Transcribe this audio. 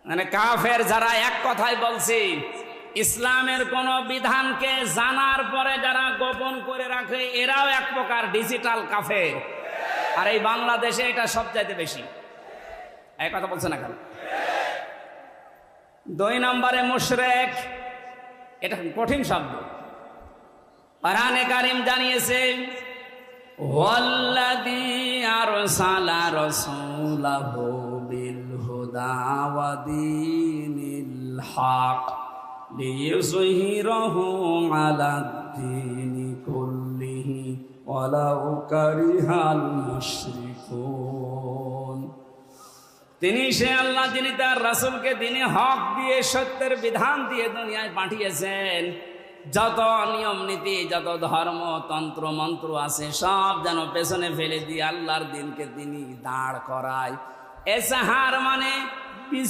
মানে কাফের যারা এক কথায় বলছে, ইসলামের কোন বিধানকে জানার পরে যারা গোপন করে রাখে এরাও এক প্রকার ডিজিটাল কাফের। আর এই বাংলাদেশে এটা সবচাইতে বেশি। এই কথা বলছে না কেন? 2 নম্বরে মুশরিক, এটা কঠিন শব্দ। কোরআনে কারীম জানিয়েছে, ওয়াল্লাযী আরসালা রাসূলাহু বিল হুদা ওয়া দীনিল হক লিইয়ুযহিরাহু আলাদ-দীনি কুল্লিহি ওয়ালাউ কারিহাল মুশরিকুন। তিনি সে আল্লাহ যিনি তার রাসূলকে দ্বীনে হক দিয়ে, সত্যের বিধান দিয়ে দুনিয়ায় পাঠিয়েছেন। যত নিয়ম নীতি, যত ধর্ম তন্ত্র মন্ত্র আছে সব যেন পেছনে ফেলে দিয়ে আল্লাহর দ্বীনকে তিনি দাঁড় করায়। এসাহার মানে